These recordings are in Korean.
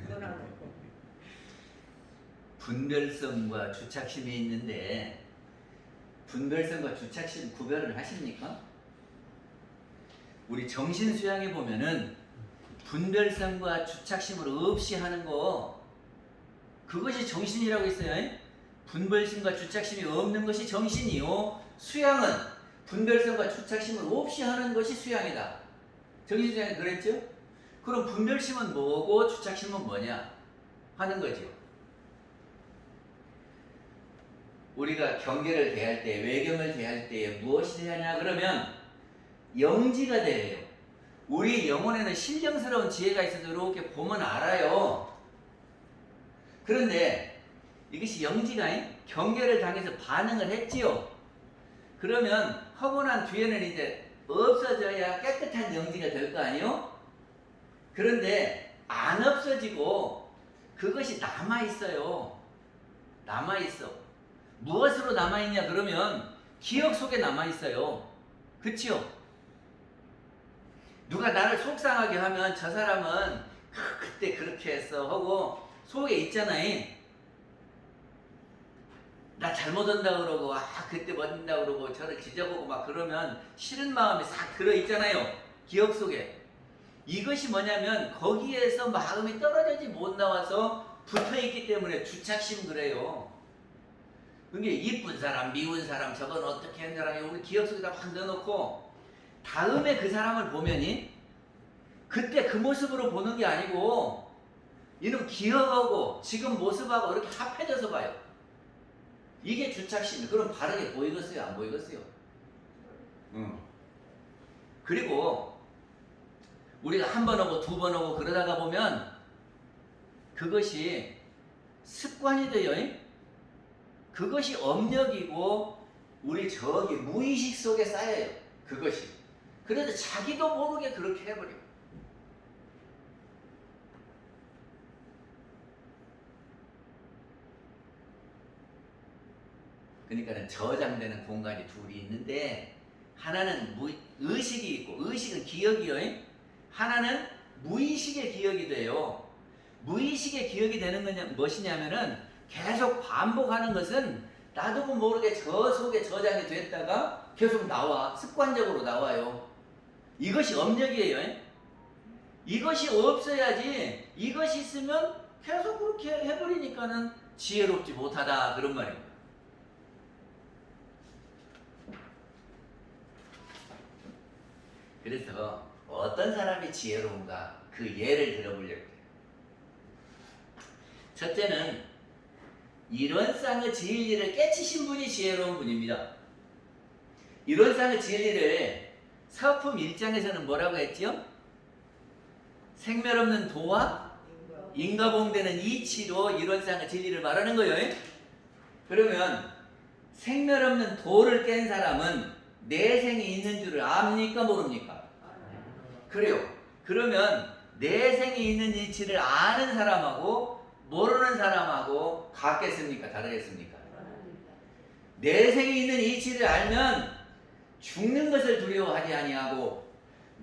끊어놓고. 분별성과 주착심이 있는데 분별성과 주착심 구별을 하십니까? 우리 정신 수양에 보면은 분별성과 주착심을 없이 하는 거 그것이 정신이라고 했어요. 분별심과 주착심이 없는 것이 정신이요. 수양은 분별성과 주착심을 없이 하는 것이 수양이다. 정신 수양이 그랬죠? 그럼 분별심은 뭐고 주착심은 뭐냐 하는 거죠. 우리가 경계를 대할 때, 외경을 대할 때 무엇이 되냐 그러면 영지가 돼요. 우리 영혼에는 신령스러운 지혜가 있어서 이렇게 보면 알아요. 그런데 이것이 영지가 경계를 당해서 반응을 했지요. 그러면 하고 난 뒤에는 이제 없어져야 깨끗한 영지가 될 거 아니요? 그런데 안 없어지고 그것이 남아있어요. 남아있어. 무엇으로 남아있냐 그러면 기억 속에 남아있어요. 그치요? 누가 나를 속상하게 하면 저 사람은 그때 그렇게 했어 하고 속에 있잖아요. 나 잘못한다 그러고 그때 못한다 그러고 저를 지적하고 막 그러면 싫은 마음이 싹 들어있잖아요. 기억 속에. 이것이 뭐냐면 거기에서 마음이 떨어지지 못 나와서 붙어있기 때문에 주착심 그래요. 그게 이쁜 사람, 미운 사람, 저건 어떻게 한 사람이 우리 기억 속에다 막 넣어놓고 다음에 그 사람을 보면이 그때 그 모습으로 보는 게 아니고 이놈 기억하고 지금 모습하고 이렇게 합해져서 봐요. 이게 주착심이에요. 그럼 바르게 보이겠어요? 안 보이겠어요? 그리고 우리가 한 번 오고 두 번 오고 그러다가 보면 그것이 습관이 돼요. 그것이 업력이고 우리 저기 무의식 속에 쌓여요. 그것이. 그래서 자기도 모르게 그렇게 해버려요. 그러니까 저장되는 공간이 둘이 있는데 하나는 의식이 있고 의식은 기억이요. 하나는 무의식의 기억이 돼요. 무의식의 기억이 되는 건 무엇이냐면은 계속 반복하는 것은 나도 모르게 저 속에 저장이 됐다가 계속 나와. 습관적으로 나와요. 이것이 업력이에요. 이것이 없어야지 이것이 있으면 계속 그렇게 해버리니까는 지혜롭지 못하다 그런 말입니다. 그래서 어떤 사람이 지혜로운가 그 예를 들어보려고 해요. 첫째는 이론상의 진리를 깨치신 분이 지혜로운 분입니다. 이론상의 진리를 사품 1장에서는 뭐라고 했죠? 생멸없는 도와 인과봉되는 이치로 이론상의 진리를 말하는 거예요. 그러면 생멸없는 도를 깬 사람은 내생이 있는 줄을 압니까 모릅니까? 그래요. 그러면 내생이 있는 이치를 아는 사람하고 모르는 사람하고 같겠습니까? 다르겠습니까? 내생이 있는 이치를 알면 죽는 것을 두려워하지 아니하고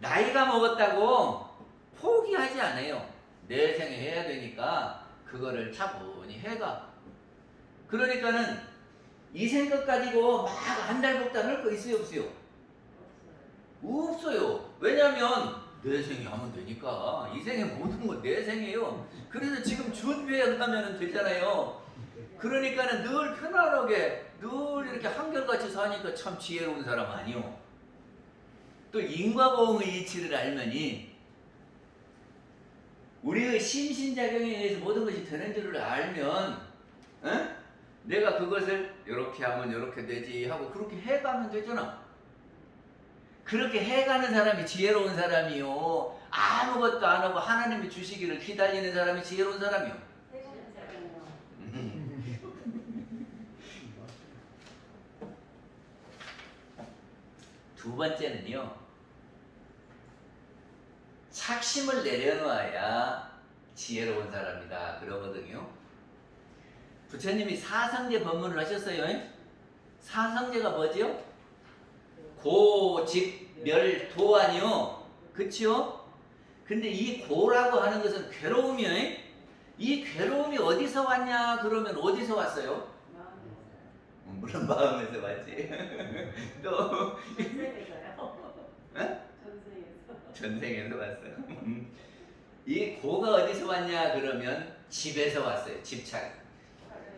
나이가 먹었다고 포기하지 않아요. 내생에 해야 되니까 그거를 차분히 해가. 그러니까는 이 생각 가지고 막 안달복달 할 거 있어요 없어요? 없어요. 왜냐면 내생이 하면 되니까. 이 생의 모든 건 내생이에요. 그래서 지금 준비하면 되잖아요. 그러니까는 늘 편안하게 늘 이렇게 한결같이 사니까 참 지혜로운 사람 아니요. 또 인과보응의 이치를 알면이 우리의 심신작용에 의해서 모든 것이 되는 줄을 알면 내가 그것을 이렇게 하면 이렇게 되지 하고 그렇게 해가면 되잖아. 그렇게 해가는 사람이 지혜로운 사람이요. 아무것도 안 하고 하나님이 주시기를 기다리는 사람이 지혜로운 사람이요. 두 번째는요. 착심을 내려놓아야 지혜로운 사람이다 그러거든요. 부처님이 사상제 법문을 하셨어요. 사상제가 뭐죠? 고직멸도아니요. 그치요? 근데 이 고라고 하는 것은 괴로움이요. 이 괴로움이 어디서 왔냐 그러면 어디서 왔어요? 물론 마음에서 왔지. 또 전생에서 왔어요. 이 고가 어디서 왔냐 그러면 집에서 왔어요. 집착.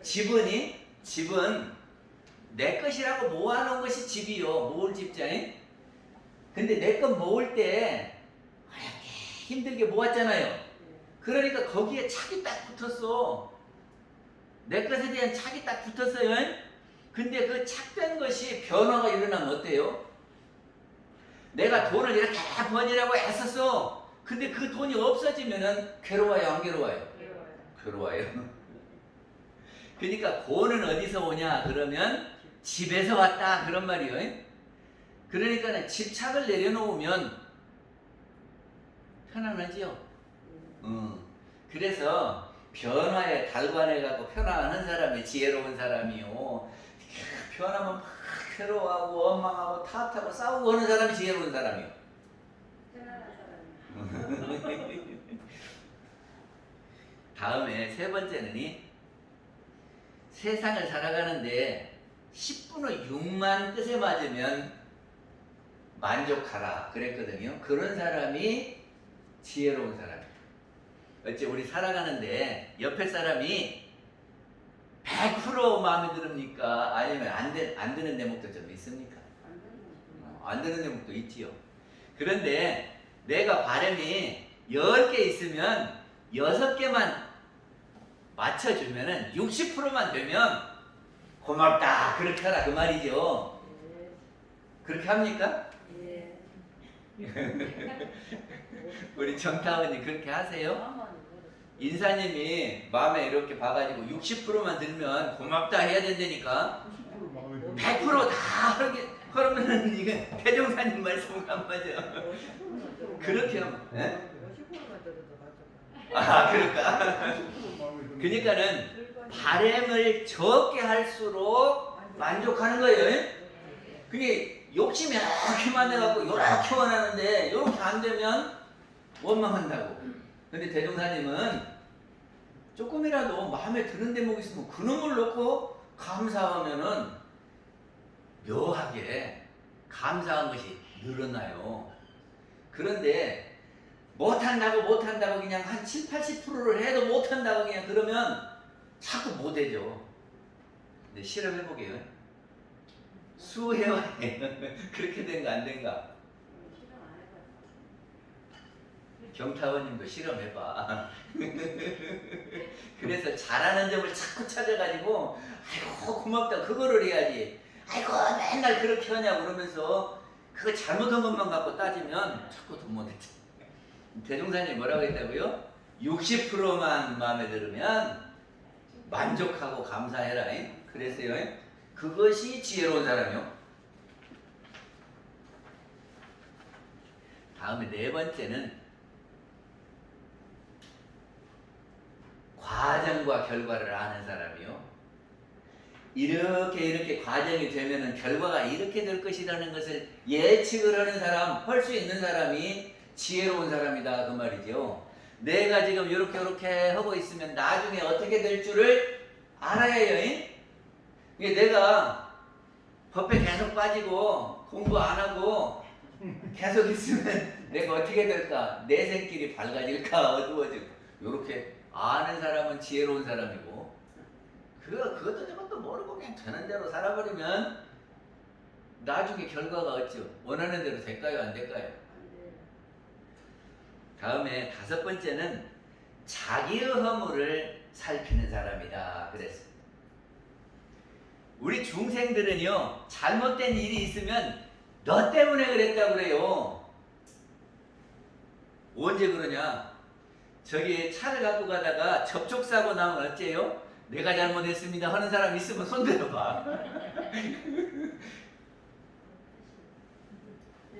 집은 내 것이라고 모아놓은 것이 집이요. 모을 집자인. 근데 내 것 모을 때 이렇게 힘들게 모았잖아요. 그러니까 거기에 착이 딱 붙었어. 내 것에 대한 착이 딱 붙었어요. 근데 그 착된 것이 변화가 일어나면 어때요? 내가 돈을 이렇게 버니라고 애썼어. 근데 그 돈이 없어지면은 괴로워요, 안 괴로워요? 괴로워요. 그러니까 고는 어디서 오냐 그러면 집에서 왔다 그런 말이에요. 그러니까 집착을 내려놓으면 편안하지요. 그래서 변화에 달관해갖고 편안한 사람이 지혜로운 사람이요. 변하면 막 괴로워하고 원망하고 탓하고 싸우고 하는 사람이 지혜로운 사람이요. 다음에 세 번째는 세상을 살아가는데 10분의 6만 뜻에 맞으면 만족하라 그랬거든요. 그런 사람이 지혜로운 사람이에요. 어째 우리 살아가는데 옆에 사람이 100% 마음에 들습니까? 아니면 안 드는 대목도 좀 있습니까? 안 드는 대목도 있지요. 그런데 내가 바람이 10개 있으면 6개만 맞춰주면은 60%만 되면 고맙다 그렇게 하라 그 말이죠. 그렇게 합니까? 우리 정타원님 그렇게 하세요? 인사님이 마음에 이렇게 봐가지고 60%만 들면 고맙다 해야 된다니까. 100%다 그러면은 이건 대종사님 말씀은 안 맞아. 그렇게 하면 그럴까? 그러니까는 바램을 적게 할수록 만족하는 거예요. 그게 욕심이 이렇게 많아갖고 이렇게 원하는데 이렇게 안 되면 원망한다고. 근데 대종사님은 조금이라도 마음에 드는 대목이 있으면 그놈을 놓고 감사하면은 묘하게 감사한 것이 늘어나요. 그런데 못한다고 그냥 한 7, 80%를 해도 못한다고 그냥 그러면 자꾸 못해죠. 근데 실험해보게요. 수해와 그렇게 된가 안 된가? 경타원님도 실험해봐. 그래서 잘하는 점을 자꾸 찾아가지고 아이고 고맙다 그거를 해야지. 아이고 맨날 그렇게 하냐고 그러면서 그거 잘못한 것만 갖고 따지면 자꾸 돈 못했지. 대종사님 뭐라고 했다고요? 60%만 마음에 들으면 만족하고 감사해라. 그랬어요. 그것이 지혜로운 사람이요. 다음에 네 번째는 과정과 결과를 아는 사람이요. 이렇게 과정이 되면은 결과가 이렇게 될 것이라는 것을 예측을 하는 사람, 할 수 있는 사람이 지혜로운 사람이다 그 말이죠. 내가 지금 이렇게 하고 있으면 나중에 어떻게 될 줄을 알아야 해요. 내가 법에 계속 빠지고 공부 안 하고 계속 있으면 내가 어떻게 될까? 내 생길이 밝아질까? 어두워질까? 이렇게 아는 사람은 지혜로운 사람이고 그것도 저것도 모르고 그냥 되는 대로 살아버리면 나중에 결과가 어찌요? 원하는 대로 될까요? 안 될까요? 다음에 다섯 번째는 자기의 허물을 살피는 사람이다 그랬어요. 우리 중생들은요 잘못된 일이 있으면 너 때문에 그랬다고 그래요. 언제 그러냐? 저기 차를 갖고 가다가 접촉사고 나면 어째요? 내가 잘못했습니다 하는 사람 있으면 손 들어봐.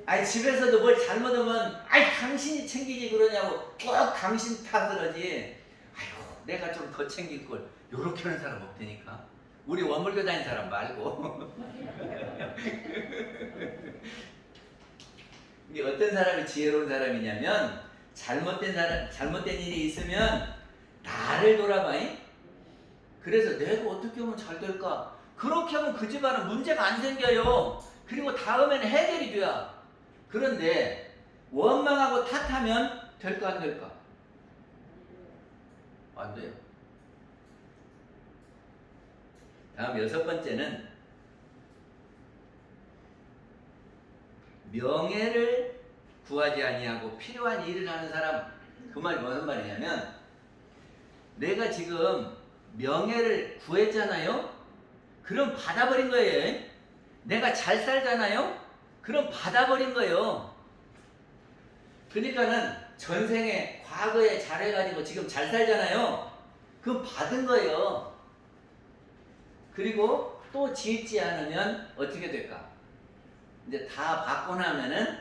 아니 집에서도 뭘 잘못하면 아이 당신이 챙기지 그러냐고 꼭 당신 탓을 하지. 아이고 내가 좀 더 챙길 걸. 요렇게 하는 사람 없다니까. 우리 원불교 다니는 사람 말고. 이게 어떤 사람이 지혜로운 사람이냐면 잘못된 사람, 잘못된 일이 있으면 나를 돌아봐. 그래서 내가 어떻게 하면 잘 될까? 그렇게 하면 그 집안은 문제가 안 생겨요. 그리고 다음에는 해결이 돼야. 그런데 원망하고 탓하면 될까 안 될까? 안 돼요. 다음 6번째는 명예를 구하지 아니하고 필요한 일을 하는 사람. 그 말이 무슨 말이냐면 내가 지금 명예를 구했잖아요. 그럼 받아버린 거예요. 내가 잘 살잖아요. 그럼 받아버린 거예요. 그러니까는 전생에 과거에 잘해가지고 지금 잘 살잖아요. 그럼 받은 거예요. 그리고 또 짓지 않으면 어떻게 될까? 이제 다 받고 나면은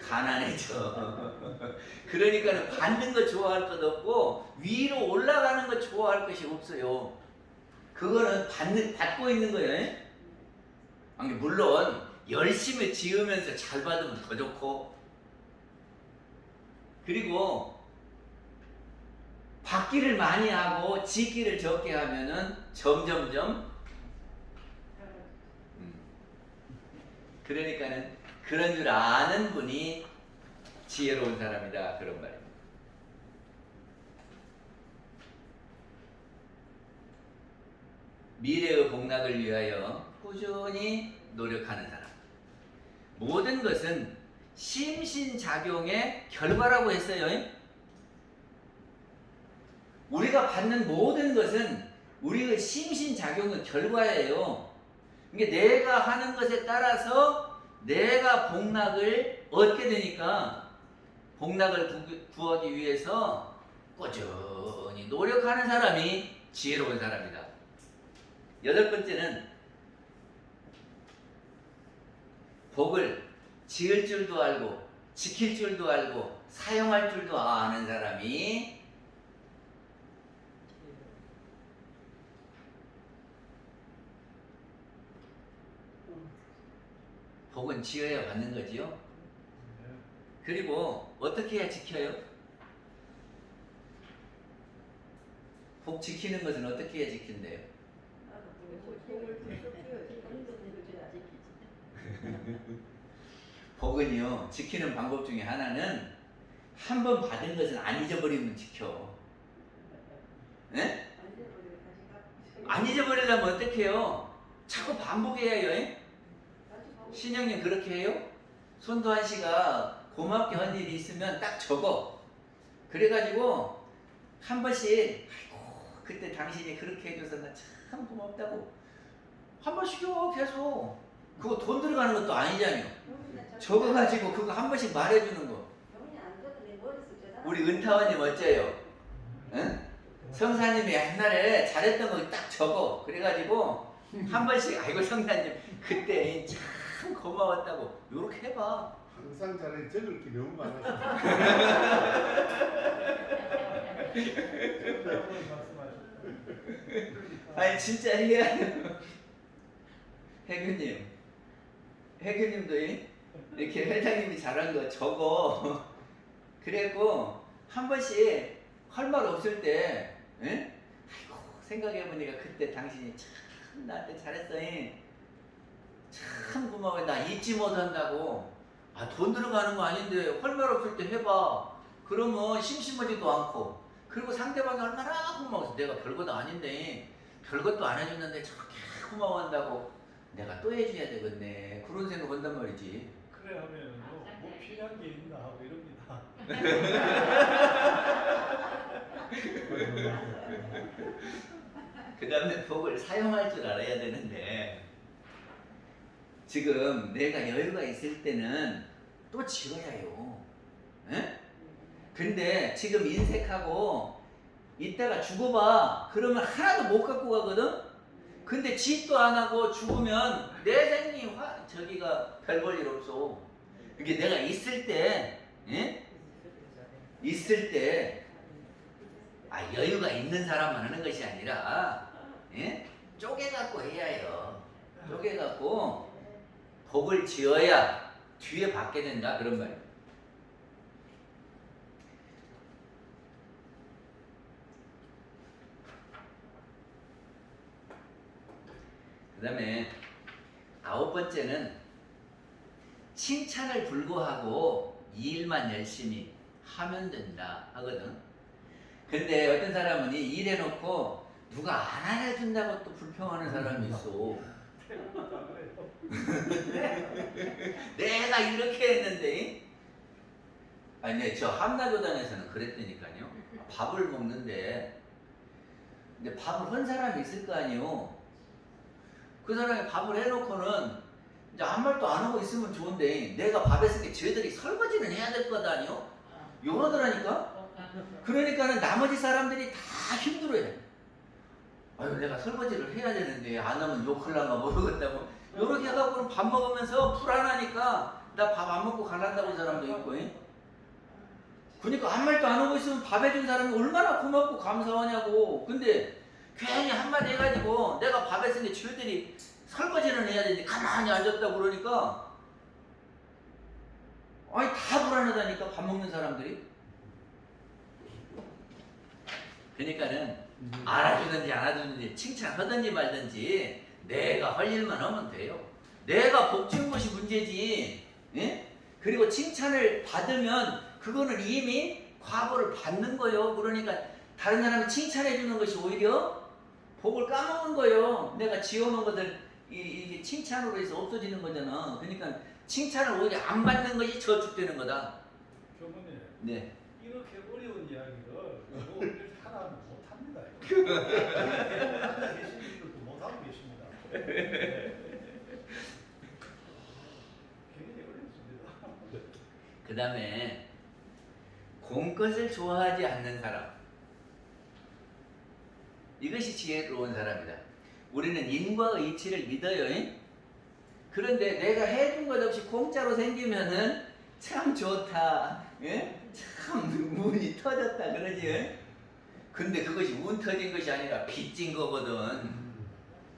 가난해져. 그러니까는 받는 거 좋아할 것 없고 위로 올라가는 거 좋아할 것이 없어요. 그거는 받고 있는 거예요. 아니, 물론 열심히 지으면서 잘 받으면 더 좋고, 그리고 받기를 많이 하고 짓기를 적게 하면은 점점점 그러니까는 그런 줄 아는 분이 지혜로운 사람이다, 그런 말입니다. 미래의 복락을 위하여 꾸준히 노력하는 사람. 모든 것은 심신작용의 결과라고 했어요. 우리가 받는 모든 것은 우리의 심신작용의 결과예요. 그러니까 내가 하는 것에 따라서 내가 복락을 얻게 되니까 복락을 구하기 위해서 꾸준히 노력하는 사람이 지혜로운 사람이다. 8번째는 복을 지을 줄도 알고 지킬 줄도 알고 사용할 줄도 아는 사람이 복은 지어야 받는 거지요. 그리고 어떻게 해야 지켜요? 복 지키는 것은 어떻게 해야 지킨대요? 복은요, 지키는 방법 중에 하나는 한 번 받은 것은 안 잊어버리면 지켜. 네? 안 잊어버리려면 어떻게 해요? 자꾸 반복해야 해요. 신영님 그렇게 해요? 손도한 씨가 고맙게 한 일이 있으면 딱 적어. 그래가지고 한 번씩 아이고 그때 당신이 그렇게 해줘서 나 참 고맙다고 한 번씩요 계속. 그거 돈 들어가는 것도 아니잖아요. 적어가지고 그거 한 번씩 말해주는 거. 우리 은타원님 어째요? 응? 성사님이 옛날에 잘했던 거 딱 적어. 그래가지고 한 번씩 아이고 성사님 그때 참 고마웠다고 요렇게 해봐. 항상 잘해. 적을 게 너무 많아서. 아니 진짜 해야 돼요. 해규님도 이렇게 회장님이 잘한 거 적어. 그래갖고 한 번씩 할 말 없을 때, 에? 아이고 생각해보니까 그때 당신이 참 나한테 잘했어. 참 고마워. 나 잊지 못한다고. 아, 돈 들어가는 거 아닌데 할 말 없을 때 해봐. 그러면 심심하지도 않고. 그리고 상대방이 얼마나 고마워서 내가 별것도 아닌데 별것도 안 해줬는데 저렇게 고마워한다고 내가 또 해줘야 되겠네. 그런 생각 한단 말이지. 그래 하면 뭐 필요한 게 있나 하고 이럽니다. 그 다음에 복을 사용할 줄 알아야 되는데 지금 내가 여유가 있을 때는 또 지어야 해요. 에? 근데 지금 인색하고 이따가 죽어봐. 그러면 하나도 못 갖고 가거든? 근데 짓도 안 하고 죽으면 내 생이 저기가 별 볼 일 없어. 이게 내가 있을 때, 예? 있을 때, 여유가 있는 사람만 하는 것이 아니라, 예? 쪼개갖고 해야 해요. 쪼개갖고 복을 지어야 뒤에 받게 된다. 그런 말이에요. 그 다음에 9번째는 칭찬을 불구하고 일만 열심히 하면 된다 하거든. 근데 어떤 사람은 일해놓고 누가 안 해준다고 또 불평하는 사람이 있어. 내가 이렇게 했는데. 아니, 네, 저 함나교단에서는 그랬다니까요. 밥을 먹는데, 근데 밥을 한 사람이 있을 거 아니에요. 그 사람이 밥을 해놓고는 이제 아무 말도 안 하고 있으면 좋은데, 내가 밥 했을 때 쟤들이 설거지는 해야 될 거 아니에요? 요러더라니까? 그러니까는 나머지 사람들이 다 힘들어해. 아유, 내가 설거지를 해야 되는데 안 하면 욕할란가 모르겠다고. 요렇게 해갖고는 밥 먹으면서 불안하니까 나 밥 안 먹고 갈란다고 사람도 있고. 그러니까 아무 말도 안 하고 있으면 밥 해준 사람이 얼마나 고맙고 감사하냐고. 근데 괜히 한마디 해가지고 내가 밥 했으니 쟤들이 설거지는 해야 되는데 가만히 앉았다고 그러니까 아니 다 불안하다니까 밥 먹는 사람들이. 그러니까는 알아주든지 안 알아주든지 칭찬하든지 말든지 내가 할 일만 하면 돼요. 내가 복 준 것이 문제지. 예? 그리고 칭찬을 받으면 그거는 이미 과보를 받는 거예요. 그러니까 다른 사람이 칭찬해 주는 것이 오히려 복을 까먹는 거예요. 내가 지어놓은 것들 이게 칭찬으로 해서 없어지는 거잖아. 그러니까 칭찬을 오히려 안 받는 것이 저축되는 거다. 교모님, 네. 이렇게 어려운 이야기를 여러분들 하나는 못합니다. 앉아 계신 분들도 못하고 계십니다. 굉장히 어렵습니다. 그 다음에 공것을 좋아하지 않는 사람, 이것이 지혜로운 사람이다. 우리는 인과의치를 믿어요. 그런데 내가 해준 것 없이 공짜로 생기면은 참 좋다. 예? 참 운이 터졌다 그러지. 근데 그것이 운 터진 것이 아니라 빚진 거거든.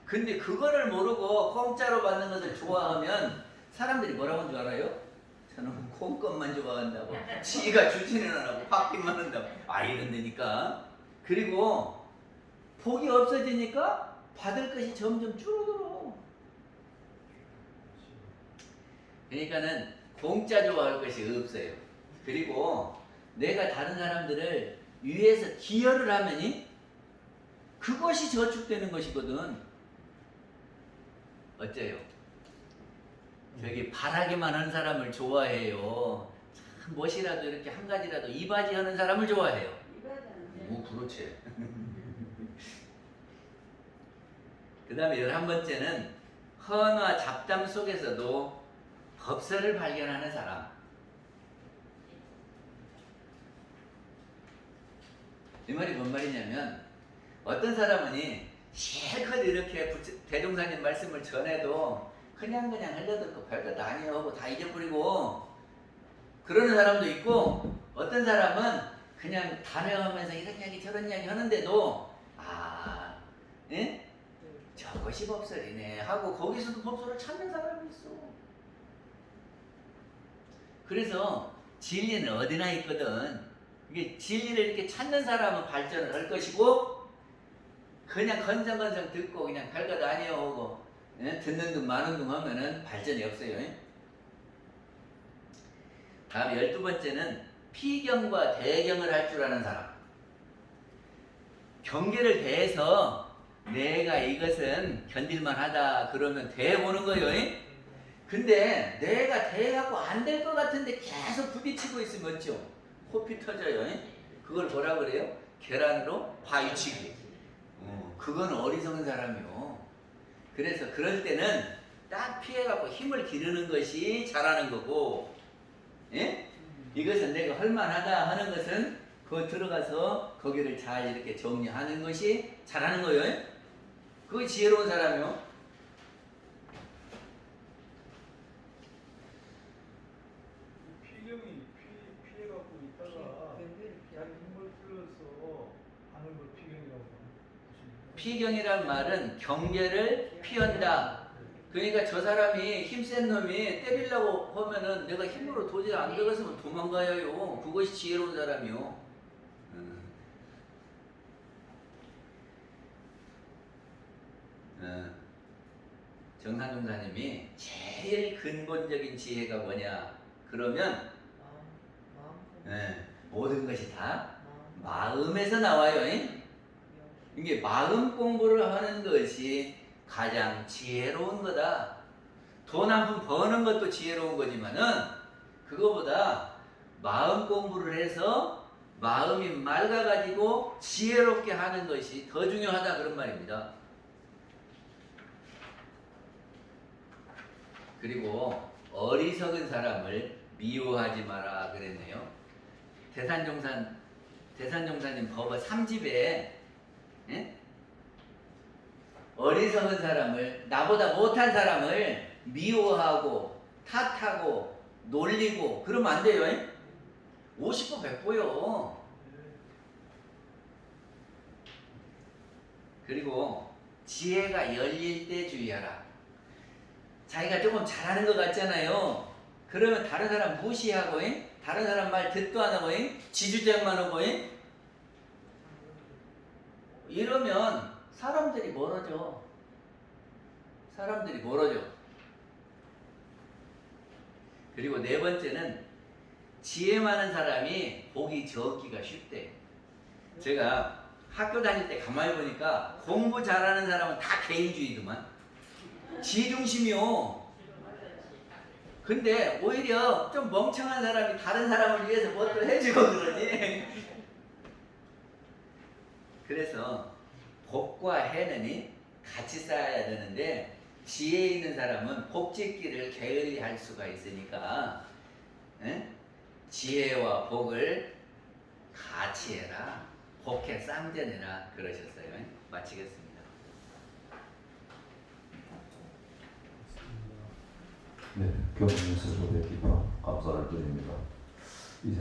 근데 그거를 모르고 공짜로 받는 것을 좋아하면 사람들이 뭐라고 하는 줄 알아요? 저는 콩것만 좋아한다고. 지가 주지는 안 하고 받기만 한다고. 아, 이런다니까. 그리고 복이 없어지니까 받을 것이 점점 줄어들어. 그러니까는 공짜 좋아할 것이 없어요. 그리고 내가 다른 사람들을 위해서 기여를 하면 그것이 저축되는 것이거든. 어째요? 저기 바라기만 하는 사람을 좋아해요. 참 멋이라도 이렇게 한 가지라도 이바지 하는 사람을 좋아해요. 오, 그렇지. 그 다음에 11번째는 헌화 잡담 속에서도 법설을 발견하는 사람. 이 말이 뭔 말이냐면 어떤 사람은 실컷 이렇게 대종사님 말씀을 전해도 그냥 흘려듣고 별것 아니에요 하고 다 잊어버리고 그러는 사람도 있고, 어떤 사람은 그냥 단회하면서 이렇게 하기 저런 이야기 하는데도 예? 저것이 법설이네 하고 거기서도 법설을 찾는 사람이 있어. 그래서 진리는 어디나 있거든. 이게 진리를 이렇게 찾는 사람은 발전을 할 것이고, 그냥 건성건성 듣고 그냥 별것 아니에요 하고 듣는 둥 마는 둥 하면은 발전이 없어요. 다음 12번째는 피경과 대경을 할 줄 아는 사람. 경계를 대해서 내가 이것은 견딜만 하다 그러면 대보는 거예요. 근데 내가 대해갖고 안 될 것 같은데 계속 부딪히고 있으면 어쩌? 코피 터져요. 그걸 뭐라 그래요? 계란으로 바위치기. 그건 어리석은 사람이요. 그래서 그럴 때는 딱 피해갖고 힘을 기르는 것이 잘하는 거고, 예? 이것은 내가 할만하다 하는 것은 그 들어가서 거기를 잘 이렇게 정리하는 것이 잘하는 거예요. 그게 지혜로운 사람이요. 피경이 피해갖고 있다가 자기 힘을 풀어서 하는 걸 피경이라고 하십니까? 피경이란 말은 경계를 피한다. 그러니까 저 사람이 힘센 놈이 때리려고 하면은 내가 힘으로 도저히 안 들어갔으면 도망가요. 그것이 지혜로운 사람이요. 정산종사님이 제일 근본적인 지혜가 뭐냐? 그러면 모든 것이 다 마음에서 나와요. 이게 마음 공부를 하는 것이 가장 지혜로운 거다. 돈 한 푼 버는 것도 지혜로운 거지만은 그거보다 마음 공부를 해서 마음이 맑아가지고 지혜롭게 하는 것이 더 중요하다 그런 말입니다. 그리고 어리석은 사람을 미워하지 마라 그랬네요. 대산종사님 법어 3집에 어리석은 사람을, 나보다 못한 사람을 미워하고 탓하고 놀리고 그러면 안 돼요. 50보 100보요. 그리고 지혜가 열릴 때 주의하라. 자기가 조금 잘하는 것 같잖아요. 그러면 다른 사람 무시하고 다른 사람 말 듣도 안 하고 지주장만 하고 이러면 사람들이 멀어져. 그리고 네 번째는 지혜 많은 사람이 복이 적기가 쉽대. 제가 학교 다닐 때 가만히 보니까 공부 잘하는 사람은 다 개인주의더만. 지 중심이요. 근데 오히려 좀 멍청한 사람이 다른 사람을 위해서 뭣도 해주고 그러지. 그래서 복과 해는 같이 쌓아야 되는데 지혜 있는 사람은 복짓기를 게을리할 수가 있으니까 지혜와 복을 같이 해라. 복해 쌍전해라 그러셨어요. 마치겠습니다. 네, 교수님 스스로 기뻐 감사를 드립니다. 이제